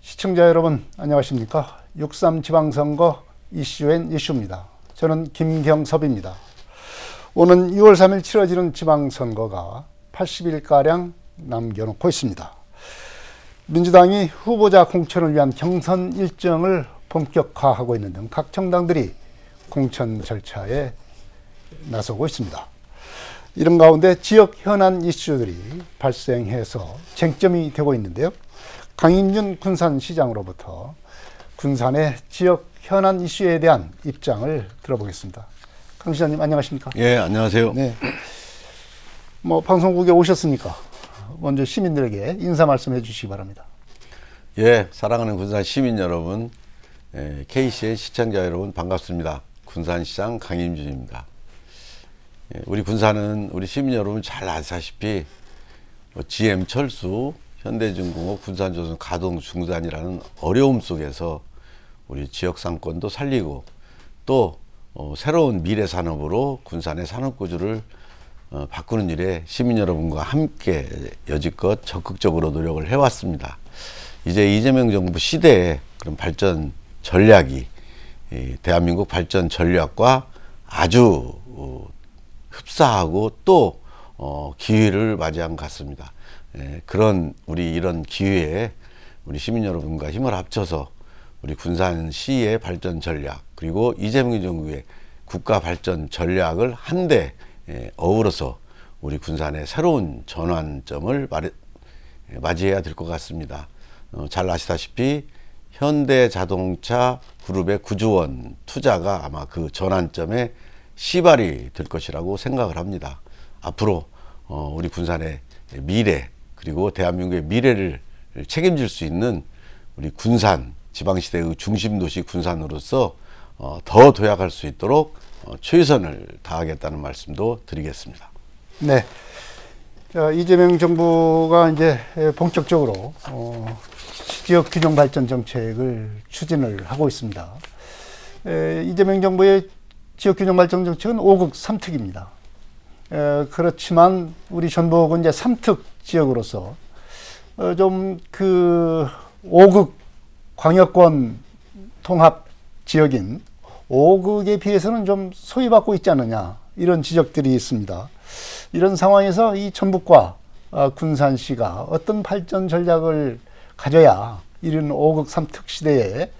시청자 여러분 안녕하십니까? 6.3 지방선거 이슈앤 이슈입니다. 저는 김경섭입니다. 오는 6월 3일 치러지는 지방선거가 80일가량 남겨놓고 있습니다. 민주당이 후보자 공천을 위한 경선 일정을 본격화하고 있는 등 각 정당들이 공천 절차에 나서고 있습니다. 이런 가운데 지역 현안 이슈들이 발생해서 쟁점이 되고 있는데요. 강인준 군산시장으로부터 군산의 지역 현안 이슈에 대한 입장을 들어보겠습니다. 강 시장님 안녕하십니까? 예, 안녕하세요. 네. 방송국에 오셨으니까 먼저 시민들에게 인사 말씀해 주시기 바랍니다. 예, 사랑하는 군산 시민 여러분, KCN 시청자 여러분 반갑습니다. 군산시장 강인준입니다. 우리 군산은 우리 시민 여러분 잘 아시다시피 GM 철수, 현대중공업, 군산조선 가동 중단이라는 어려움 속에서 우리 지역 상권도 살리고 또 새로운 미래 산업으로 군산의 산업 구조를 바꾸는 일에 시민 여러분과 함께 여지껏 적극적으로 노력을 해왔습니다. 이제 이재명 정부 시대의 그런 발전 전략이 대한민국 발전 전략과 아주 흡사하고 또 기회를 맞이한 것 같습니다. 그런 이런 기회에 우리 시민 여러분과 힘을 합쳐서 우리 군산시의 발전 전략 그리고 이재명 정부의 국가 발전 전략을 한데 어우러서 우리 군산의 새로운 전환점을 맞이해야 될 것 같습니다. 잘 아시다시피 현대자동차 그룹의 9조 원 투자가 아마 그 전환점의 시발이 될 것이라고 생각을 합니다. 앞으로 우리 군산의 미래 그리고 대한민국의 미래를 책임질 수 있는 우리 군산 지방시대의 중심도시 군산으로서 더 도약할 수 있도록 최선을 다하겠다는 말씀도 드리겠습니다. 네. 자, 이재명 정부가 이제 본격적으로 지역 균형 발전 정책을 추진을 하고 있습니다. 이재명 정부의 지역 균형 발전 정책은 5극 3특입니다. 그렇지만 우리 전북은 이제 3특 지역으로서 좀 그 5극 광역권 통합 지역인 5극에 비해서는 좀 소외받고 있지 않느냐 이런 지적들이 있습니다. 이런 상황에서 이 전북과 군산시가 어떤 발전 전략을 가져야 이런 5극 3특 시대의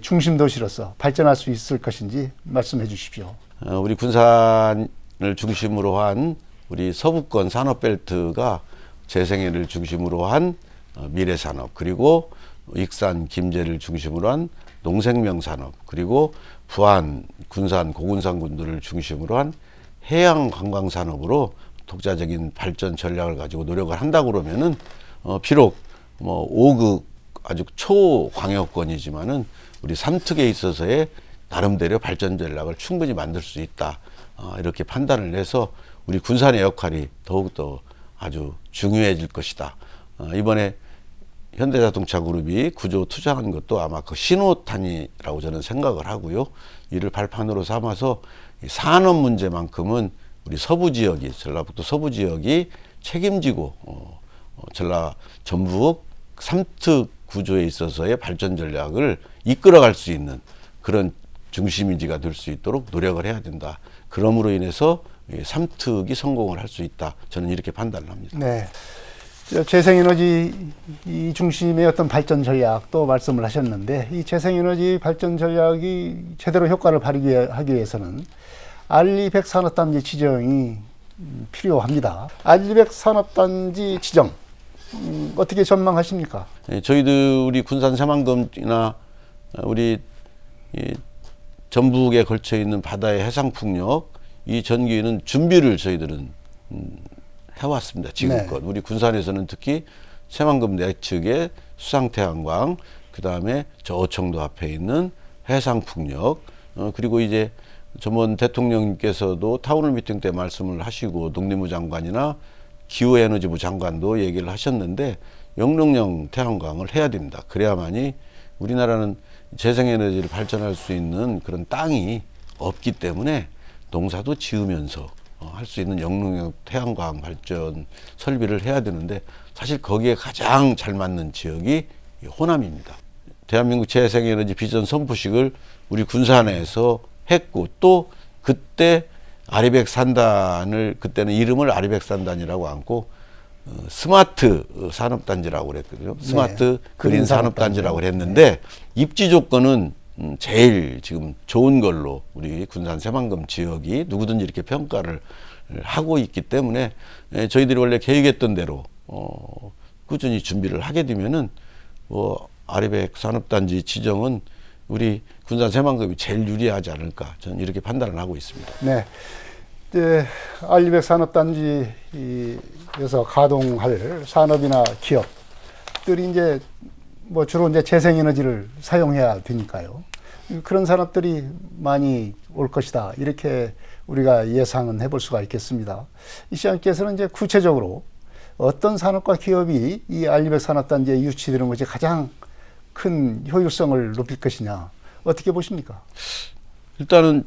중심 도시로서 발전할 수 있을 것인지 말씀해 주십시오. 우리 군산을 중심으로 한 우리 서부권 산업벨트가 재생에를 중심으로 한 미래산업 그리고 익산, 김제를 중심으로 한 농생명산업 그리고 부안, 군산, 고군산군들을 중심으로 한 해양관광산업으로 독자적인 발전 전략을 가지고 노력을 한다고 그러면은 비록 5극 아주 초광역권이지만은 우리 3특에 있어서의 나름대로 발전 전략을 충분히 만들 수 있다. 이렇게 판단을 해서 우리 군산의 역할이 더욱더 아주 중요해질 것이다. 이번에 현대자동차 그룹이 9조 투자한 것도 아마 그 신호탄이라고 저는 생각을 하고요. 이를 발판으로 삼아서 산업 문제만큼은 우리 서부 지역이, 전라북도 서부 지역이 책임지고 전북 3특 구조에 있어서의 발전 전략을 이끌어갈 수 있는 그런 중심인지가 될 수 있도록 노력을 해야 된다. 그러므로 인해서 3특이 성공을 할 수 있다. 저는 이렇게 판단을 합니다. 네. 재생에너지 이 중심의 어떤 발전 전략도 말씀을 하셨는데 이 재생에너지 발전 전략이 제대로 효과를 발휘하기 위해서는 R200 산업단지 지정이 필요합니다. R200 산업단지 지정 어떻게 전망하십니까? 저희들 우리 군산 새만금이나 우리 전북에 걸쳐 있는 바다의 해상풍력 이 전기는 준비를 저희들은 해왔습니다. 지금껏. 네. 우리 군산에서는 특히 새만금 내측의 수상태양광, 그 다음에 저 어청도 앞에 있는 해상풍력, 그리고 이제 전번 대통령님께서도 타운홀 미팅 때 말씀을 하시고 농림부 장관이나 기후에너지부 장관도 얘기를 하셨는데 영농형 태양광을 해야 됩니다. 그래야만이 우리나라는 재생에너지를 발전할 수 있는 그런 땅이 없기 때문에 농사도 지으면서 할 수 있는 영농형 태양광 발전 설비를 해야 되는데 사실 거기에 가장 잘 맞는 지역이 호남입니다. 대한민국 재생에너지 비전 선포식을 우리 군산에서 했고, 또 그때 아리백 산단을, 그때는 이름을 아리백 산단이라고 안고 스마트 산업단지라고 그랬거든요. 스마트 그린 산업단지라고 그랬는데 입지 조건은 제일 지금 좋은 걸로 우리 군산 새만금 지역이 누구든지 이렇게 평가를 하고 있기 때문에 저희들이 원래 계획했던 대로 꾸준히 준비를 하게 되면은 아리백 산업단지 지정은 우리 군산 새만금이 제일 유리하지 않을까, 저는 이렇게 판단을 하고 있습니다. 네. 이제 아리백 산업단지에서 가동할 산업이나 기업들이 이제 뭐 주로 이제 재생에너지를 사용해야 되니까요. 그런 산업들이 많이 올 것이다, 이렇게 우리가 예상은 해볼 수가 있겠습니다. 이 시장께서는 이제 구체적으로 어떤 산업과 기업이 이 알리백 산업단지에 유치되는 것이 가장 큰 효율성을 높일 것이냐, 어떻게 보십니까? 일단은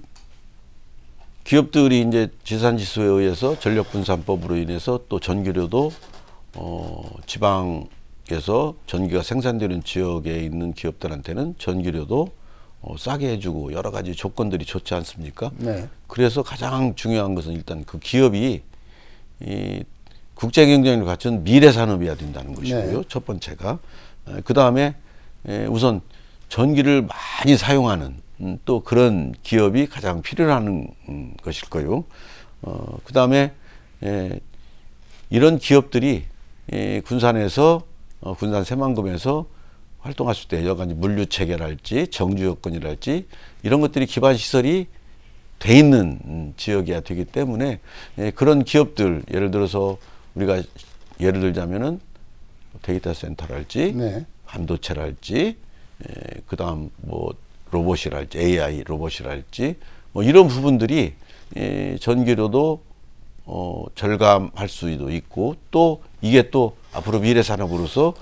기업들이 이제 지산지수에 의해서 전력분산법으로 인해서 또 전기료도 지방에서 전기가 생산되는 지역에 있는 기업들한테는 전기료도 싸게 해주고 여러 가지 조건들이 좋지 않습니까? 네. 그래서 가장 중요한 것은 일단 그 기업이 이 국제 경쟁력을 갖춘 미래 산업이어야 된다는 것이고요. 네. 첫 번째가. 그 다음에 우선 전기를 많이 사용하는 또 그런 기업이 가장 필요하는 것일 거요. 그 다음에 이런 기업들이 군산에서 군산 새만금에서 활동했을 때 여러 가지 물류 체계랄지 정주 여건이랄지 이런 것들이 기반 시설이 돼 있는 지역이어야 되기 때문에 그런 기업들, 예를 들어서 우리가 예를 들자면은 데이터 센터랄지 네. 반도체랄지 그다음 뭐 로봇이랄지 AI 로봇이랄지 뭐 이런 부분들이 전기료도 절감할 수도 있고, 또 이게 또 앞으로 미래 산업으로서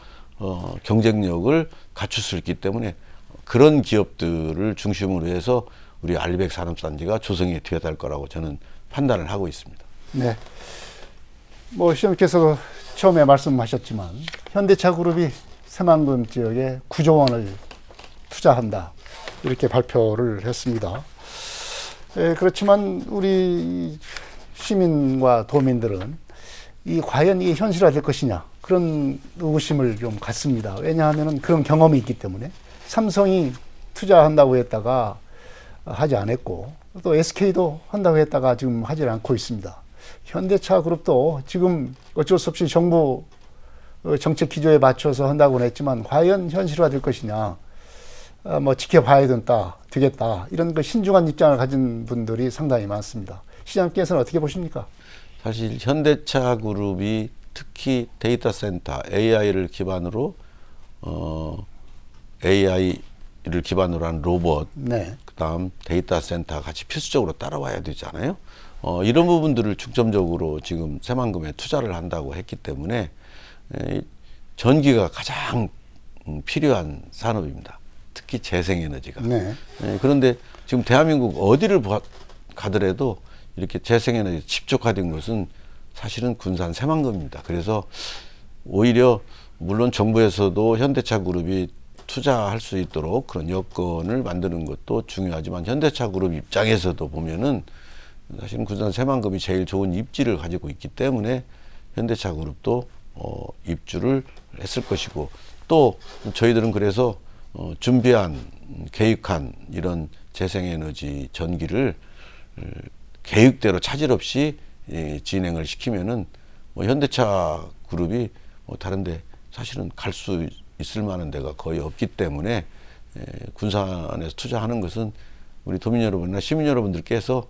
경쟁력을 갖출 수 있기 때문에 그런 기업들을 중심으로 해서 우리 알리백 산업단지가 조성이 되어야 될 거라고 저는 판단을 하고 있습니다. 네. 뭐 시장님께서 처음에 말씀하셨지만 현대차 그룹이 새만금 지역에 9조 원을 투자한다, 이렇게 발표를 했습니다. 그렇지만 우리 시민과 도민들은 과연 이게 현실화될 것이냐, 그런 의구심을 좀 갖습니다. 왜냐하면 그런 경험이 있기 때문에 삼성이 투자한다고 했다가 하지 않았고, 또 SK도 한다고 했다가 지금 하지 않고 있습니다. 현대차 그룹도 지금 어쩔 수 없이 정부 정책 기조에 맞춰서 한다고는 했지만 과연 현실화될 것이냐, 뭐 지켜봐야 되겠다, 이런 그 신중한 입장을 가진 분들이 상당히 많습니다. 시장님께서는 어떻게 보십니까? 사실 현대차 그룹이 특히 데이터 센터 AI를 기반으로 AI를 기반으로 한 로봇, 네. 그다음 데이터 센터 같이 필수적으로 따라와야 되잖아요. 이런 부분들을 중점적으로 지금 새만금에 투자를 한다고 했기 때문에 전기가 가장 필요한 산업입니다. 특히 재생에너지가. 네. 그런데 지금 대한민국 어디를 가더라도 이렇게 재생에너지 집중화된 것은 사실은 군산 새만금입니다. 그래서 오히려 물론 정부에서도 현대차 그룹이 투자할 수 있도록 그런 여건을 만드는 것도 중요하지만 현대차 그룹 입장에서도 보면은 사실은 군산 새만금이 제일 좋은 입지를 가지고 있기 때문에 현대차 그룹도 입주를 했을 것이고, 또 저희들은 그래서 준비한 계획한 이런 재생에너지 전기를 계획대로 차질 없이 진행을 시키면은 현대차 그룹이 다른데 사실은 갈 수 있을 만한 데가 거의 없기 때문에 군산에서 투자하는 것은 우리 도민 여러분이나 시민 여러분들께서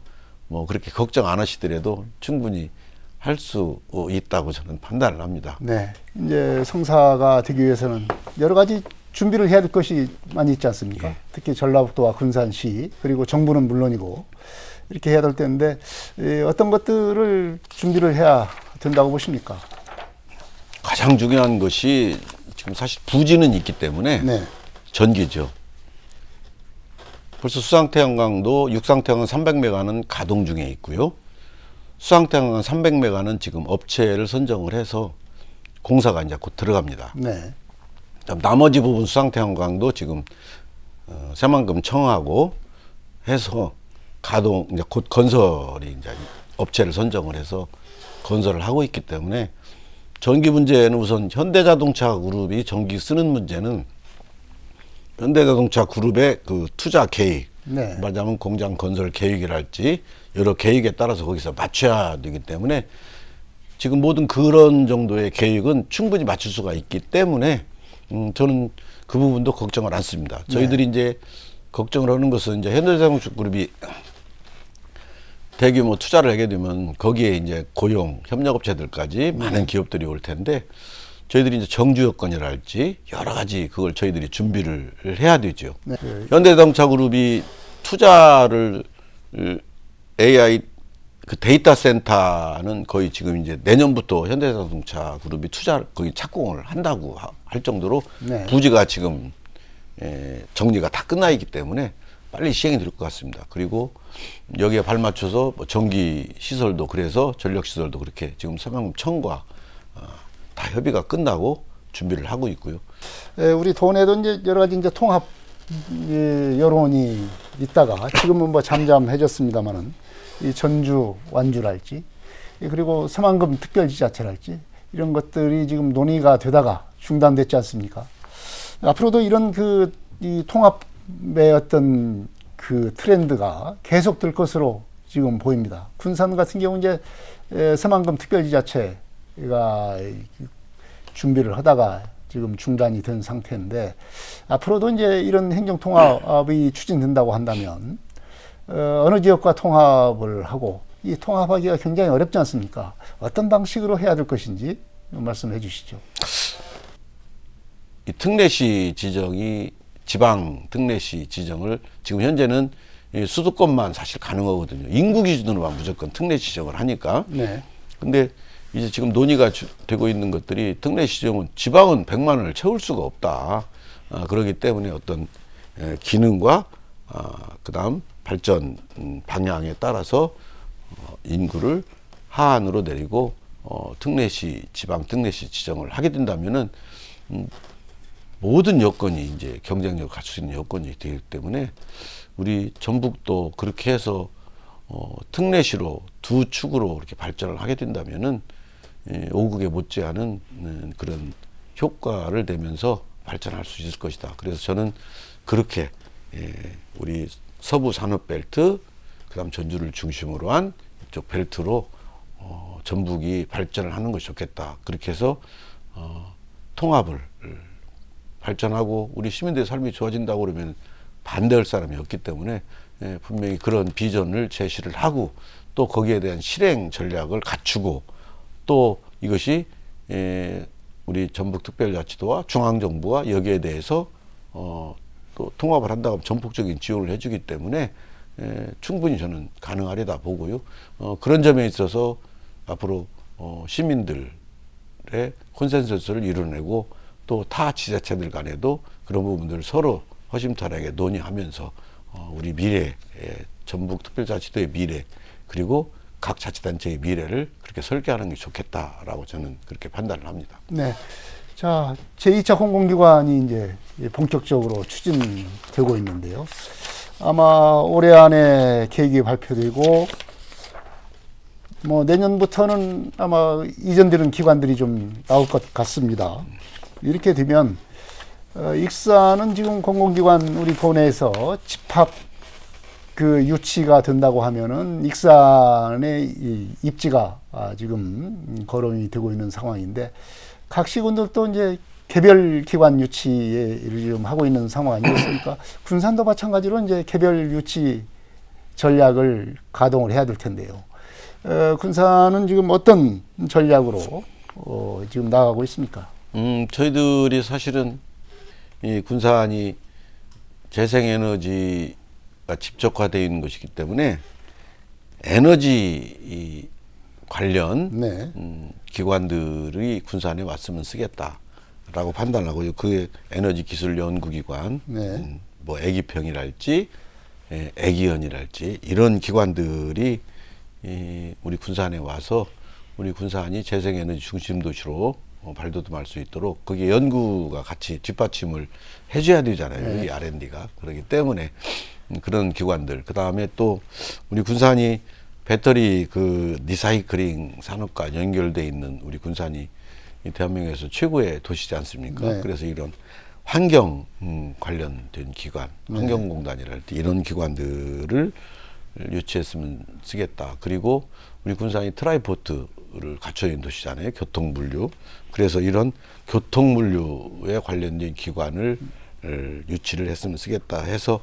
뭐 그렇게 걱정 안 하시더라도 충분히 할 수 있다고 저는 판단을 합니다. 네. 이제 성사가 되기 위해서는 여러 가지 준비를 해야 될 것이 많이 있지 않습니까? 예. 특히 전라북도와 군산시, 그리고 정부는 물론이고 이렇게 해야 될 텐데 어떤 것들을 준비를 해야 된다고 보십니까? 가장 중요한 것이 지금 사실 부지는 있기 때문에 네. 전기죠. 벌써 수상태양광도 육상태양광 300메가는 가동 중에 있고요. 수상태양광 300메가는 지금 업체를 선정을 해서 공사가 이제 곧 들어갑니다. 네. 나머지 부분 수상태양광도 지금 새만금 청하고 해서 가동 이제 곧 건설이 이제 업체를 선정을 해서 건설을 하고 있기 때문에 전기 문제는 우선 현대자동차 그룹이 전기 쓰는 문제는 현대자동차 그룹의 그 투자 계획, 네. 말하자면 공장 건설 계획이랄지 여러 계획에 따라서 거기서 맞춰야 되기 때문에 지금 모든 그런 정도의 계획은 충분히 맞출 수가 있기 때문에 저는 그 부분도 걱정을 않습니다. 저희들이 이제 걱정을 하는 것은 이제 현대자동차 그룹이 대규모 투자를 하게 되면 거기에 이제 고용, 협력업체들까지 많은 기업들이 올 텐데 저희들이 이제 정주 여건이랄지 여러 가지 그걸 저희들이 준비를 해야 되죠. 네. 현대자동차 그룹이 투자를 AI 그 데이터 센터는 거의 지금 이제 내년부터 현대자동차 그룹이 투자 거기 착공을 한다고 할 정도로 네. 부지가 지금 정리가 다 끝나 있기 때문에 빨리 시행이 될 것 같습니다. 그리고 여기에 발맞춰서 뭐 전기 시설도 그래서 전력 시설도 그렇게 지금 새만금 청과 다 협의가 끝나고 준비를 하고 있고요. 우리 도내도 이제 여러 가지 이제 통합 여론이 있다가 지금은 뭐 잠잠해졌습니다만은 이 전주 완주랄지 그리고 새만금 특별지자체랄지 이런 것들이 지금 논의가 되다가 중단됐지 않습니까? 앞으로도 이런 이 통합의 어떤 그 트렌드가 계속될 것으로 지금 보입니다. 군산 같은 경우 이제 새만금 특별지자체가 준비를 하다가 지금 중단이 된 상태인데 앞으로도 이제 이런 행정통합이 추진된다고 한다면 어느 지역과 통합을 하고 이 통합하기가 굉장히 어렵지 않습니까? 어떤 방식으로 해야 될 것인지 말씀해 주시죠. 이 특례시 지정이 지방 특례시 지정을 지금 현재는 이 수도권만 사실 가능하거든요. 인구 기준으로만 무조건 특례시 지정을 하니까. 네. 근데 이제 지금 논의가 되고 있는 것들이 특례시 지정은 지방은 100만 원을 채울 수가 없다. 그렇기 때문에 어떤 기능과 그다음 발전 방향에 따라서 인구를 하한으로 내리고 특례시 지방 특례시 지정을 하게 된다면은 모든 여건이 이제 경쟁력을 갖출 수 있는 여건이 되기 때문에 우리 전북도 그렇게 해서 특례시로 두 축으로 이렇게 발전을 하게 된다면은 5국에 못지않은 그런 효과를 내면서 발전할 수 있을 것이다. 그래서 저는 그렇게 우리 서부 산업벨트, 그다음 전주를 중심으로 한 이쪽 벨트로 전북이 발전을 하는 것이 좋겠다. 그렇게 해서 통합을 발전하고 우리 시민들의 삶이 좋아진다고 그러면 반대할 사람이 없기 때문에 분명히 그런 비전을 제시를 하고 또 거기에 대한 실행 전략을 갖추고 또 이것이 우리 전북특별자치도와 중앙정부가 여기에 대해서 또 통합을 한다고 하면 전폭적인 지원을 해주기 때문에 충분히 저는 가능하리다 보고요. 그런 점에 있어서 앞으로 시민들의 콘센서스를 이뤄내고 또 타 지자체들 간에도 그런 부분들을 서로 허심탄회하게 논의하면서 우리 미래, 전북특별자치도의 미래 그리고 각 자치단체의 미래를 그렇게 설계하는 게 좋겠다라고 저는 그렇게 판단을 합니다. 네. 자, 제2차 공공기관이 이제 본격적으로 추진되고 있는데요. 아마 올해 안에 계획이 발표되고 뭐 내년부터는 아마 이전되는 기관들이 좀 나올 것 같습니다. 이렇게 되면 익산은 지금 공공기관 우리 도내에서 집합 그 유치가 된다고 하면은 익산의 이 입지가 지금 거론이 되고 있는 상황인데 각 시군들도 이제 개별 기관 유치를 지금 하고 있는 상황 아니겠습니까? 군산도 마찬가지로 이제 개별 유치 전략을 가동을 해야 될 텐데요. 군산은 지금 어떤 전략으로 지금 나가고 있습니까? 저희들이 사실은 이 군산이 재생에너지가 집적화되어 있는 것이기 때문에 에너지 관련 네. 기관들이 군산에 왔으면 쓰겠다라고 판단하고요. 그 에너지 기술 연구기관, 네. 뭐 애기평이랄지, 애기연이랄지 이런 기관들이 우리 군산에 와서 우리 군산이 재생에너지 중심 도시로 발돋움할 수 있도록 거기에 연구가 같이 뒷받침을 해줘야 되잖아요. 네. 이 R&D가. 그렇기 때문에 그런 기관들. 그 다음에 또 우리 군산이 배터리 그 리사이클링 산업과 연결돼 있는 우리 군산이 이 대한민국에서 최고의 도시지 않습니까? 네. 그래서 이런 환경 관련된 기관, 환경공단이랄지 이런 기관들을 유치했으면 쓰겠다. 그리고 우리 군산이 트라이포트를 갖춰 있는 도시잖아요. 교통물류. 그래서 이런 교통물류에 관련된 기관을 유치를 했으면 쓰겠다 해서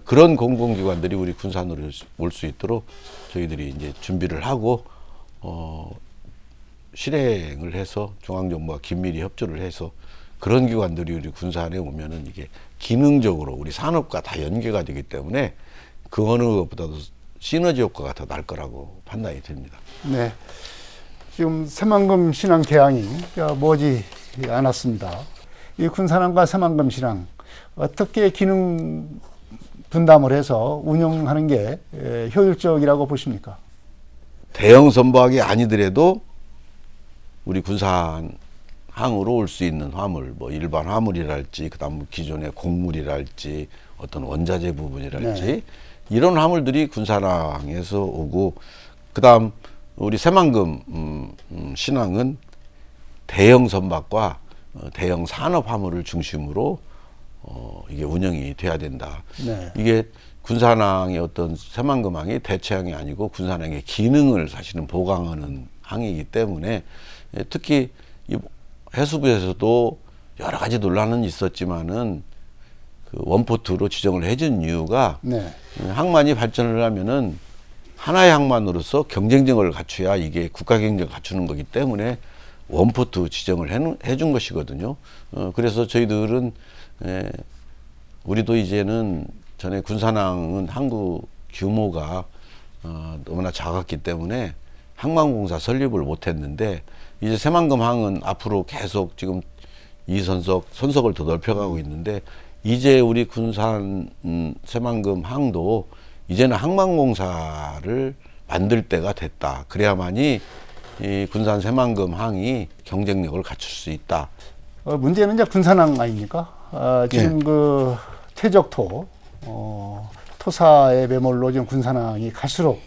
그런 공공기관들이 우리 군산으로 올 수 있도록 저희들이 이제 준비를 하고 실행을 해서 중앙정부와 긴밀히 협조를 해서 그런 기관들이 우리 군산에 오면은 이게 기능적으로 우리 산업과 다 연계가 되기 때문에 그 어느 것보다도 시너지 효과가 더 날 거라고 판단이 됩니다. 네. 지금 새만금 신항 개항이 머지 않았습니다. 이 군산항과 새만금 신항 어떻게 기능 분담을 해서 운영하는 게 효율적이라고 보십니까? 대형 선박이 아니더라도 우리 군산 항으로 올 수 있는 화물, 뭐 일반 화물이랄지, 그다음 기존의 곡물이랄지, 어떤 원자재 부분이랄지 네. 이런 화물들이 군산항에서 오고, 그다음 우리 새만금 신항은 대형 선박과 대형 산업 화물을 중심으로 이게 운영이 돼야 된다. 네. 이게 군산항의 어떤 새만금항이 대체항이 아니고 군산항의 기능을 사실은 보강하는 항이기 때문에 특히 이 해수부에서도 여러 가지 논란은 있었지만은 그 원포트로 지정을 해준 이유가 네. 항만이 발전을 하면은 하나의 항만으로서 경쟁력을 갖춰야 이게 국가 경쟁을 갖추는 거기 때문에 원포트 지정을 해준 것이거든요. 그래서 저희들은 우리도 이제는 전에 군산항은 항구 규모가 너무나 작았기 때문에 항만공사 설립을 못했는데 이제 새만금항은 앞으로 계속 지금 선석을 더 넓혀가고 있는데 이제 우리 군산 새만금항도 이제는 항만공사를 만들 때가 됐다. 그래야만이 이 군산 새만금항이 경쟁력을 갖출 수 있다. 문제는 이제 군산항 아닙니까? 지금 예. 그 퇴적토 토사의 매몰로 지금 군산항이 갈수록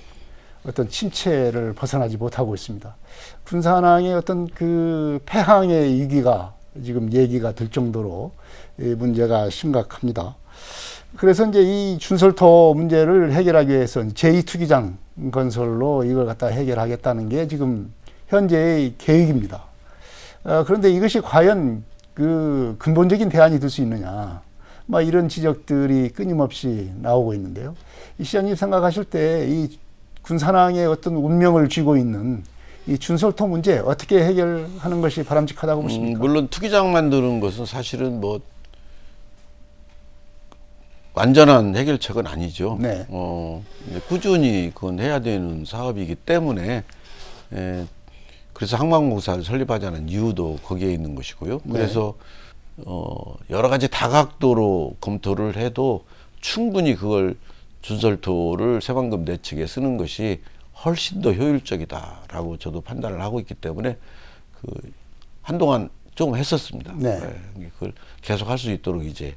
어떤 침체를 벗어나지 못하고 있습니다. 군산항의 어떤 그 폐항의 위기가 지금 얘기가 될 정도로 이 문제가 심각합니다. 그래서 이제 이 준설토 문제를 해결하기 위해서 제2투기장 건설로 이걸 갖다 해결하겠다는 게 지금 현재의 계획입니다. 그런데 이것이 과연 그 근본적인 대안이 될 수 있느냐, 뭐 이런 지적들이 끊임없이 나오고 있는데요. 이 시장님 생각하실 때 이 군산항의 어떤 운명을 쥐고 있는 이 준설토 문제 어떻게 해결하는 것이 바람직하다고 보십니까? 물론 투기장 만드는 것은 사실은 뭐 완전한 해결책은 아니죠. 네. 꾸준히 그건 해야 되는 사업이기 때문에 그래서 항만공사를 설립하자는 이유도 거기에 있는 것이고요. 네. 그래서 여러 가지 다각도로 검토를 해도 충분히 그걸 준설토를 새만금 내측에 쓰는 것이 훨씬 더 효율적이다라고 저도 판단을 하고 있기 때문에 그 한동안 좀 했었습니다. 네. 그걸 계속 할 수 있도록 이제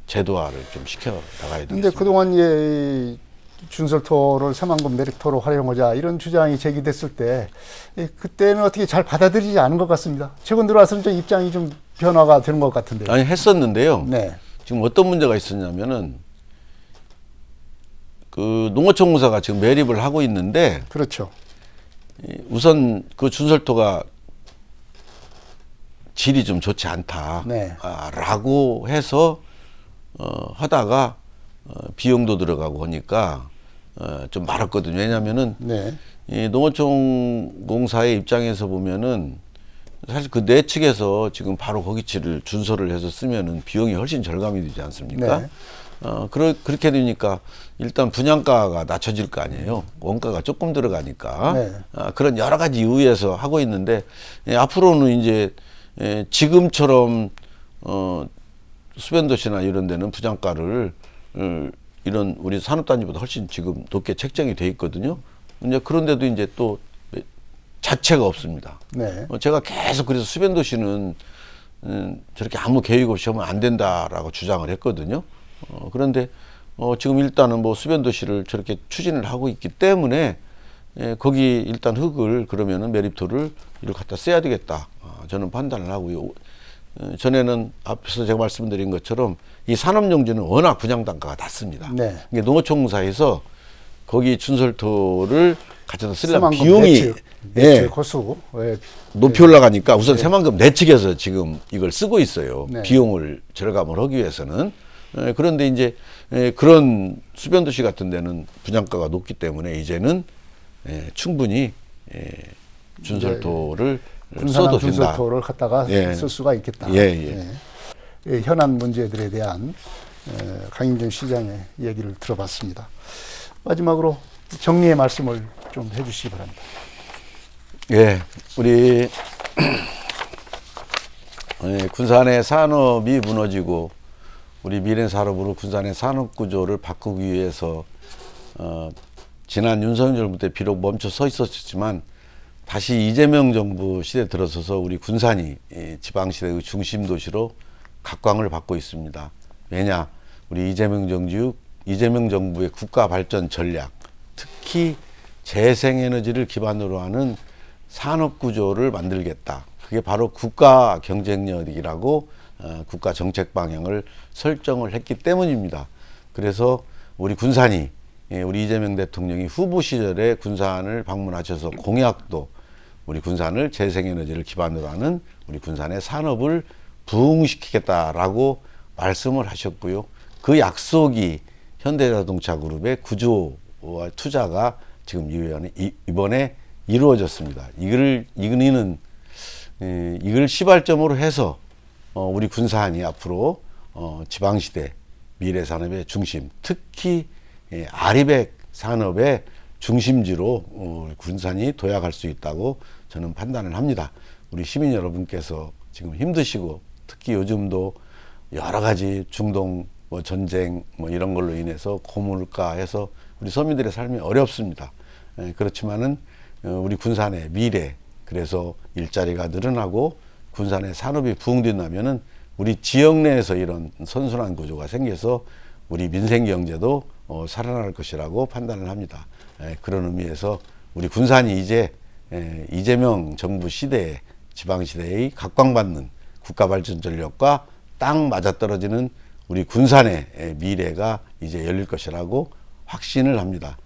제도화를 좀 시켜 나가야 되겠습니다. 근데 그동안 예, 준설토를 새만금 내륙토로 활용하자 이런 주장이 제기됐을 때 그때는 어떻게 잘 받아들이지 않은 것 같습니다. 최근 들어와서는 좀 입장이 좀 변화가 되는 것 같은데요. 아니 했었는데요. 네. 지금 어떤 문제가 있었냐면은 그 농어촌공사가 지금 매립을 하고 있는데 그렇죠. 우선 그 준설토가 질이 좀 좋지 않다. 네. 라고 해서 하다가 비용도 들어가고 하니까 좀 말았거든요. 왜냐면은 네. 이 농어촌공사의 입장에서 보면은 사실 그 내측에서 지금 바로 거기 질을 준설을 해서 쓰면은 비용이 훨씬 절감이 되지 않습니까? 네. 그렇게 되니까 일단 분양가가 낮춰질 거 아니에요. 원가가 조금 들어가니까. 네. 그런 여러 가지 이유에서 하고 있는데 앞으로는 이제 지금처럼 수변도시나 이런 데는 분양가를 이런 우리 산업단지보다 훨씬 지금 높게 책정이 돼 있거든요. 이제 그런데도 이제 또 자체가 없습니다. 네. 제가 계속 그래서 수변도시는 저렇게 아무 계획 없이 하면 안 된다라고 주장을 했거든요. 그런데 지금 일단은 뭐 수변도시를 저렇게 추진을 하고 있기 때문에 거기 일단 흙을 그러면은 매립토를 이를 갖다 써야 되겠다. 저는 판단을 하고요. 전에는 앞에서 제가 말씀드린 것처럼 이 산업용지는 워낙 분양단가가 낮습니다. 네. 이게 농어촌공사에서 거기 준설토를 가져다 쓰려면 새만금 비용이 내측 호수 높이 올라가니까 우선 새만금 내측에서 지금 이걸 쓰고 있어요. 네. 비용을 절감을 하기 위해서는. 그런데 이제 그런 수변도시 같은 데는 분양가가 높기 때문에 이제는 충분히 준설토를 군산항 써도 된다. 준설토를 갖다가 쓸 수가 있겠다. 현안 문제들에 대한 강임준 시장의 얘기를 들어봤습니다. 마지막으로 정리의 말씀을 좀 해주시기 바랍니다. 예, 우리 군산의 산업이 무너지고 우리 미래 산업으로 군산의 산업 구조를 바꾸기 위해서 지난 윤석열 정부 때 비록 멈춰 서 있었지만 다시 이재명 정부 시대 들어서서 우리 군산이 지방시대의 중심 도시로 각광을 받고 있습니다. 왜냐, 우리 이재명 정부의 국가 발전 전략, 특히 재생에너지를 기반으로 하는 산업 구조를 만들겠다. 그게 바로 국가 경쟁력이라고 국가 정책 방향을 설정을 했기 때문입니다. 그래서 우리 군산이 우리 이재명 대통령이 후보 시절에 군산을 방문하셔서 공약도 우리 군산을 재생에너지를 기반으로 하는 우리 군산의 산업을 부흥시키겠다라고 말씀을 하셨고요. 그 약속이 현대자동차 그룹의 구조와 투자가 지금 이번에 이루어졌습니다. 이걸 시발점으로 해서 우리 군산이 앞으로 지방시대 미래산업의 중심, 특히 아리백 산업의 중심지로 군산이 도약할 수 있다고 저는 판단을 합니다. 우리 시민 여러분께서 지금 힘드시고 특히 요즘도 여러 가지 중동 전쟁 이런 걸로 인해서 고물가해서 우리 서민들의 삶이 어렵습니다. 그렇지만은 우리 군산의 미래, 그래서 일자리가 늘어나고 군산의 산업이 부흥된다면은 우리 지역 내에서 이런 선순환 구조가 생겨서 우리 민생 경제도 살아날 것이라고 판단을 합니다. 그런 의미에서 우리 군산이 이제 이재명 정부 시대에 지방시대의 각광받는 국가발전 전력과 딱 맞아떨어지는 우리 군산의 미래가 이제 열릴 것이라고 확신을 합니다.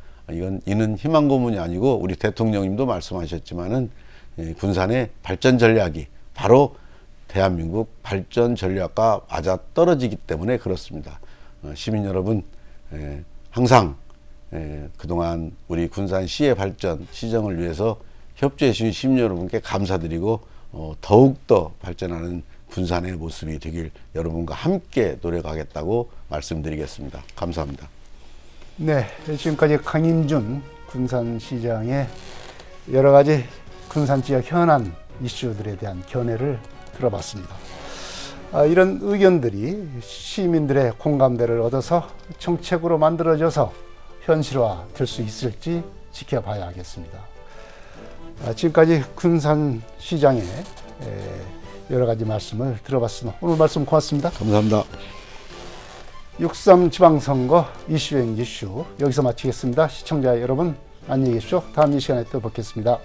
이는 희망 고문이 아니고 우리 대통령님도 말씀하셨지만은 군산의 발전 전략이 바로 대한민국 발전 전략과 맞아떨어지기 때문에 그렇습니다. 시민 여러분, 항상 그동안 우리 군산시의 발전, 시정을 위해서 협조해 주신 시민 여러분께 감사드리고 더욱더 발전하는 군산의 모습이 되길 여러분과 함께 노력하겠다고 말씀드리겠습니다. 감사합니다. 네, 지금까지 강임준 군산시장의 여러 가지 군산 지역 현안 이슈들에 대한 견해를 들어봤습니다. 이런 의견들이 시민들의 공감대를 얻어서 정책으로 만들어져서 현실화 될 수 있을지 지켜봐야 하겠습니다. 지금까지 군산시장의 여러 가지 말씀을 들어봤습니다. 오늘 말씀 고맙습니다. 감사합니다. 6.3 지방선거 이슈행 이슈 여기서 마치겠습니다. 시청자 여러분 안녕히 계십시오. 다음 이 시간에 또 뵙겠습니다.